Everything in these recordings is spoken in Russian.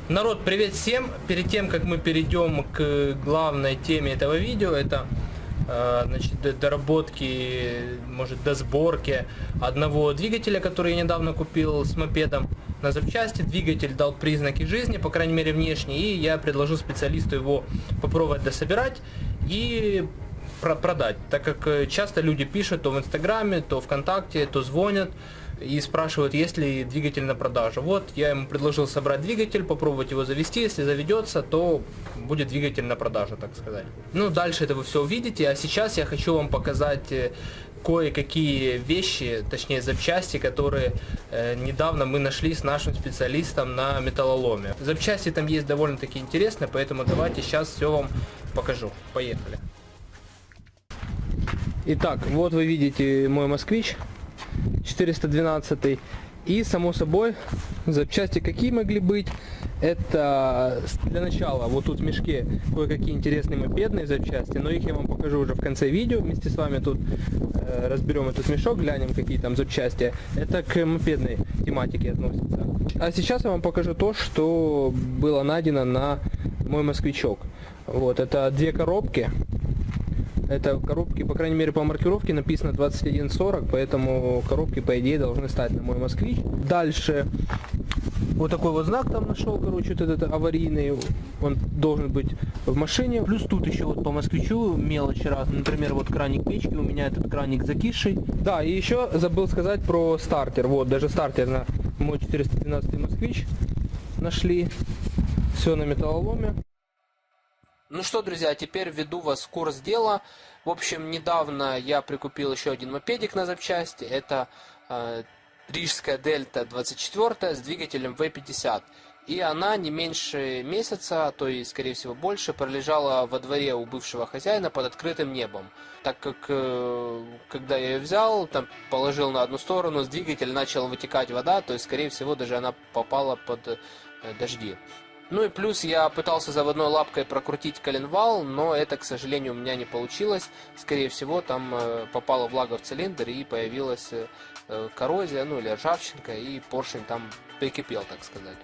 Народ, привет всем! Перед тем, как мы перейдем к главной теме этого видео, это значит, доработки, может, до сборки одного двигателя, который я недавно купил с мопедом на запчасти. Двигатель дал признаки жизни, по крайней мере внешне, и я предложу специалисту его попробовать дособирать и продать, так как часто люди пишут то в Инстаграме, то ВКонтакте, то звонят и спрашивают, есть ли двигатель на продажу. Вот, я ему предложил собрать двигатель, попробовать его завести. Если заведется, то будет двигатель на продажу, так сказать. Ну, дальше это вы все увидите, а сейчас я хочу вам показать кое-какие вещи, точнее запчасти, которые недавно мы нашли с нашим специалистом на металлоломе. Запчасти там есть довольно-таки интересные, поэтому давайте сейчас все вам покажу. Поехали. Итак, вот вы видите мой москвич 412, и само собой запчасти какие могли быть. Это для начала вот тут в мешке кое-какие интересные мопедные запчасти, но их я вам покажу уже в конце видео. Вместе с вами тут разберем этот мешок, глянем какие там запчасти. Это к мопедной тематике относится. А сейчас я вам покажу то, что было найдено на мой москвичок. Вот, это две коробки. Это коробки, по крайней мере, по маркировке написано 2140, поэтому коробки, по идее, должны стать на мой москвич. Дальше вот такой вот знак там нашел, короче, вот этот аварийный, он должен быть в машине. Плюс тут еще вот по москвичу мелочи разные, например, вот краник печки, у меня этот краник закисший. Да, и еще забыл сказать про стартер, вот, даже стартер на мой 412 москвич нашли, все на металлоломе. Ну что, друзья, теперь введу вас в курс дела. В общем, недавно я прикупил еще один мопедик на запчасти. Это Рижская Дельта 24 с двигателем V50. И она не меньше месяца, а то и, скорее всего, больше, пролежала во дворе у бывшего хозяина под открытым небом. Так как, когда я ее взял, там положил на одну сторону, с двигателя начала вытекать вода, то есть, скорее всего, даже она попала под дожди. Ну и плюс я пытался заводной лапкой прокрутить коленвал, но это, к сожалению, у меня не получилось. Скорее всего, там попала влага в цилиндр и появилась коррозия, ну или ржавчинка, и поршень там прикипел, так сказать.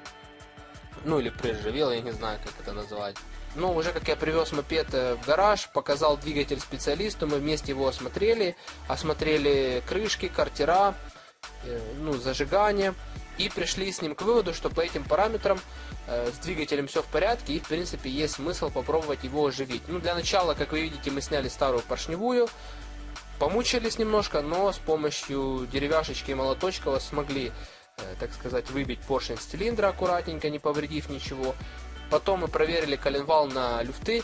Ну или приржавел, я не знаю, как это назвать. Ну, уже как я привез мопед в гараж, показал двигатель специалисту, мы вместе его осмотрели крышки, картера, ну, зажигание. И пришли с ним к выводу, что по этим параметрам с двигателем все в порядке, и в принципе есть смысл попробовать его оживить. Ну, для начала, как вы видите, мы сняли старую поршневую, помучились немножко, но с помощью деревяшечки и молоточка смогли, так сказать, выбить поршень с цилиндра аккуратненько, не повредив ничего. Потом мы проверили коленвал на люфты.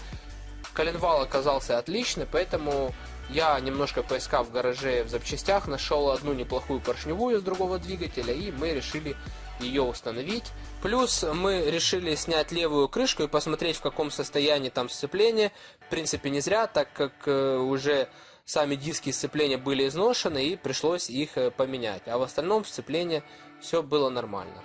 Коленвал оказался отличный, поэтому я, немножко поискав в гараже в запчастях, нашел одну неплохую поршневую с другого двигателя, и мы решили ее установить. Плюс мы решили снять левую крышку и посмотреть, в каком состоянии там сцепление. В принципе, не зря, так как уже сами диски сцепления были изношены, и пришлось их поменять. А в остальном сцепление все было нормально.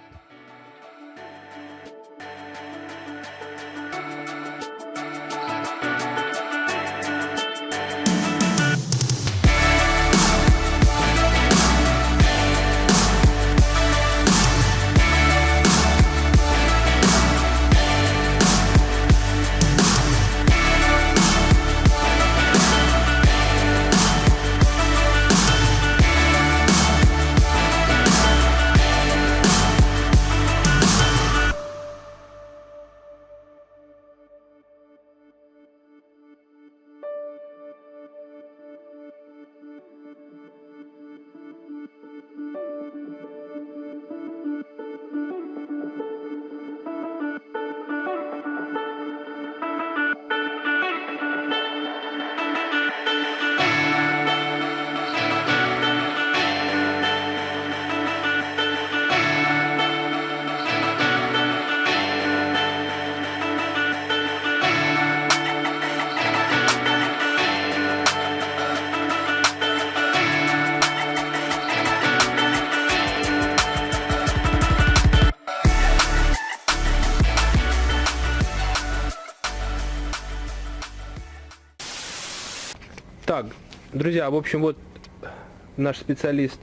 Так, друзья, в общем, вот наш специалист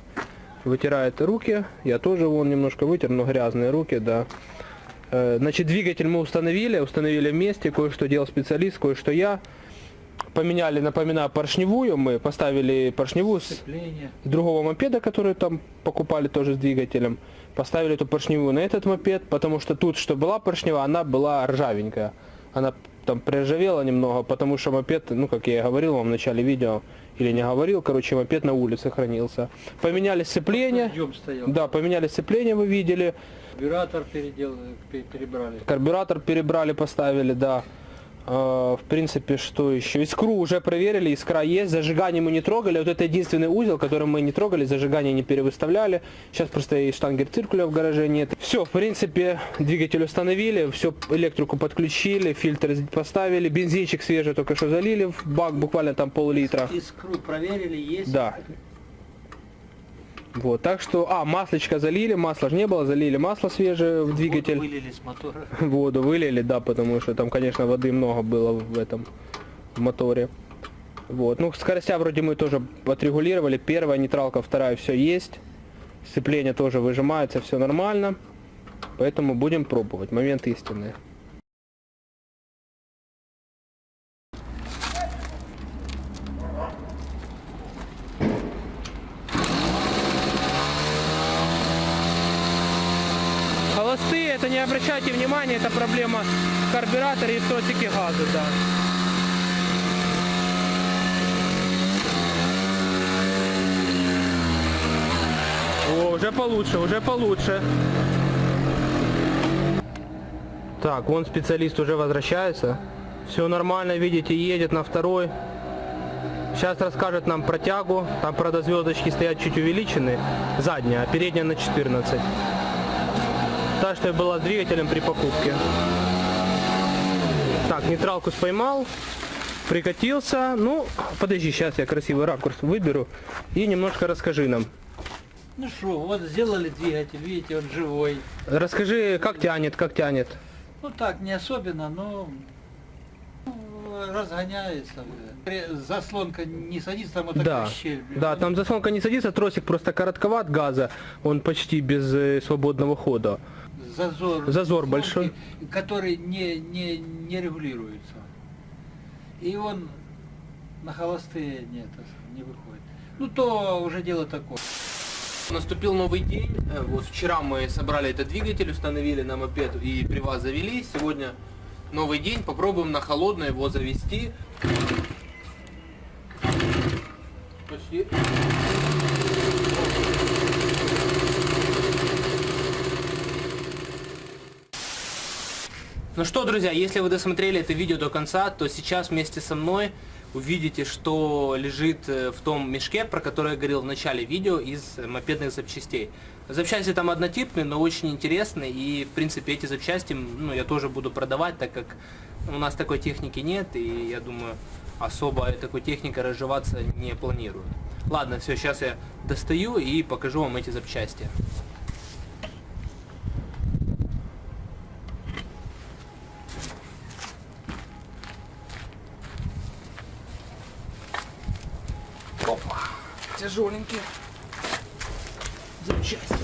вытирает руки. Я тоже вон немножко вытер, но грязные руки, да. Значит, двигатель мы установили вместе, кое-что делал специалист, кое-что я. Поменяли, напоминаю, поршневую, мы поставили поршневую с другого мопеда, который там покупали тоже с двигателем. Поставили эту поршневую на этот мопед, потому что тут, что была поршневая, она была ржавенькая. Она там приржавела немного, потому что мопед, ну как я и говорил вам в начале видео, или не говорил, короче, мопед на улице хранился. Поменяли сцепление. Да, поменяли сцепление, вы видели. Карбюратор перебрали. Карбюратор перебрали, поставили, да. В принципе, что еще? Искру уже проверили, искра есть, зажигание мы не трогали. Вот это единственный узел, который мы не трогали, зажигание не перевыставляли. Сейчас просто и штангель циркуля в гараже нет. Все, в принципе, двигатель установили, все, электрику подключили, фильтр поставили, бензинчик свежий только что залили в бак, буквально там пол-литра. Искру проверили, есть? Да. Вот, так что, маслечко залили, масла же не было, залили масло свежее в двигатель. Воду вылили с мотора. Воду вылили, да, потому что там, конечно, воды много было в этом моторе. Вот, ну, скоростя вроде мы тоже отрегулировали, первая нейтралка, вторая, все есть. Сцепление тоже выжимается, все нормально. Поэтому будем пробовать, момент истинный. Холосты, это не обращайте внимания, это проблема в карбюраторе и в тросике газа, да. О, уже получше, уже получше. Так, вон специалист уже возвращается. Все нормально, видите, едет на второй. Сейчас расскажет нам про тягу. Там, правда, звездочки стоят чуть увеличены. Задняя, а передняя на 14. Та, что и была с двигателем при покупке. Так, нейтралку споймал, прикатился. Ну, подожди, сейчас я красивый ракурс выберу и немножко расскажи нам. Ну что, вот сделали двигатель, видите, он живой. Расскажи, как тянет, как тянет. Ну так, не особенно, но разгоняется. Заслонка не садится, там вот такая щель. Да, там заслонка не садится, тросик просто коротковат газа, он почти без свободного хода. Зазор большой. Который не регулируется. И он на холостые не выходит. Ну то уже дело такое. Наступил новый день. Вот вчера мы собрали этот двигатель, установили на мопед и при вас завели. Сегодня новый день. Попробуем на холодно его завести. Почти. Ну что, друзья, если вы досмотрели это видео до конца, то сейчас вместе со мной увидите, что лежит в том мешке, про который я говорил в начале видео, из мопедных запчастей. Запчасти там однотипные, но очень интересные, и в принципе эти запчасти, ну, я тоже буду продавать, так как у нас такой техники нет, и я думаю, особо такой техникой разживаться не планирую. Ладно, все, сейчас я достаю и покажу вам эти запчасти. Опа, тяжеленькие запчасти.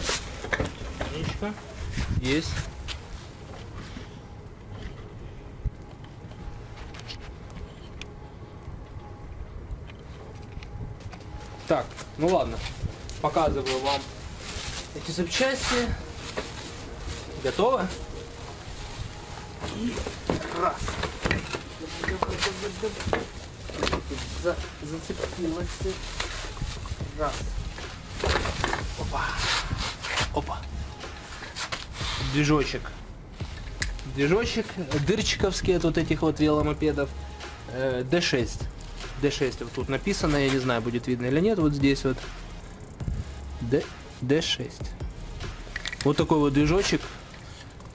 Яичко. Есть. Так, ну ладно, показываю вам эти запчасти. Готово? И раз. Зацепилась. Раз. Опа. Опа. Движочек. Движочек дырчиковский от вот этих вот веломопедов. D6. D6 вот тут написано, я не знаю, будет видно или нет, вот здесь вот. D6. Вот такой вот движочек.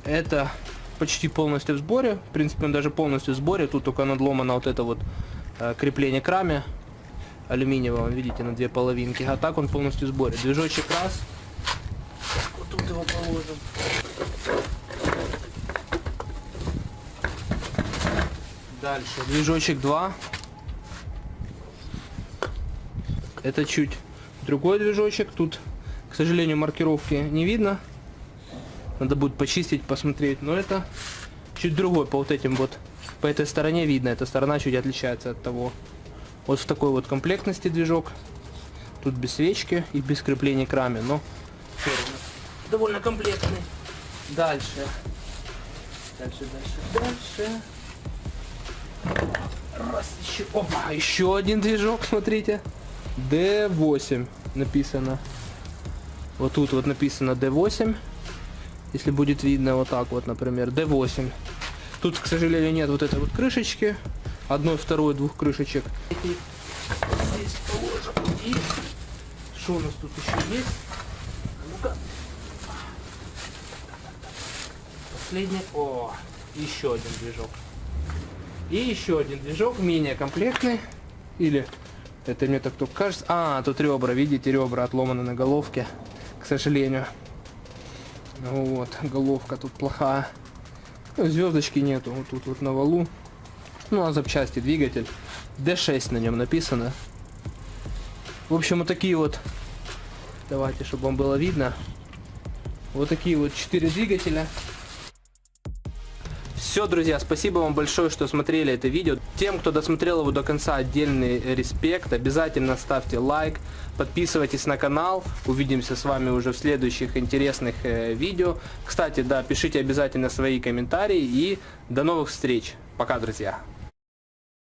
Это почти полностью в сборе. В принципе, он даже полностью в сборе. Тут только надломано вот это вот крепление к раме алюминиевого, видите, на две половинки. А так он полностью в сборе. Движочек раз. Вот тут его положим. Дальше движочек 2. Это чуть другой движочек. Тут, к сожалению, маркировки не видно. Надо будет почистить, посмотреть. Но это чуть другой по вот этим вот. По этой стороне видно, эта сторона чуть отличается от того. Вот в такой вот комплектности движок. Тут без свечки и без крепления к раме, но всё равно довольно комплектный. Дальше. Дальше. Раз, еще. Опа, еще один движок, смотрите. D8 написано. Вот тут вот написано D8. Если будет видно вот так вот, например, D8. Тут, к сожалению, нет вот этой вот крышечки. Одной, второй, двух крышечек. Здесь положим. И что у нас тут еще есть? Ну-ка. Последний. О, еще один движок. И еще один движок, менее комплектный. Или это мне так только кажется. А, тут ребра, видите, ребра отломаны на головке, к сожалению. Вот, головка тут плохая. Ну, звездочки нету, вот тут вот на валу. Ну, а запчасти двигатель. D6 на нем написано. В общем, вот такие вот. Давайте, чтобы вам было видно. Вот такие вот 4 двигателя. Все, друзья, спасибо вам большое, что смотрели это видео. Тем, кто досмотрел его до конца, отдельный респект. Обязательно ставьте лайк, подписывайтесь на канал. Увидимся с вами уже в следующих интересных видео. Кстати, да, пишите обязательно свои комментарии и до новых встреч. Пока, друзья.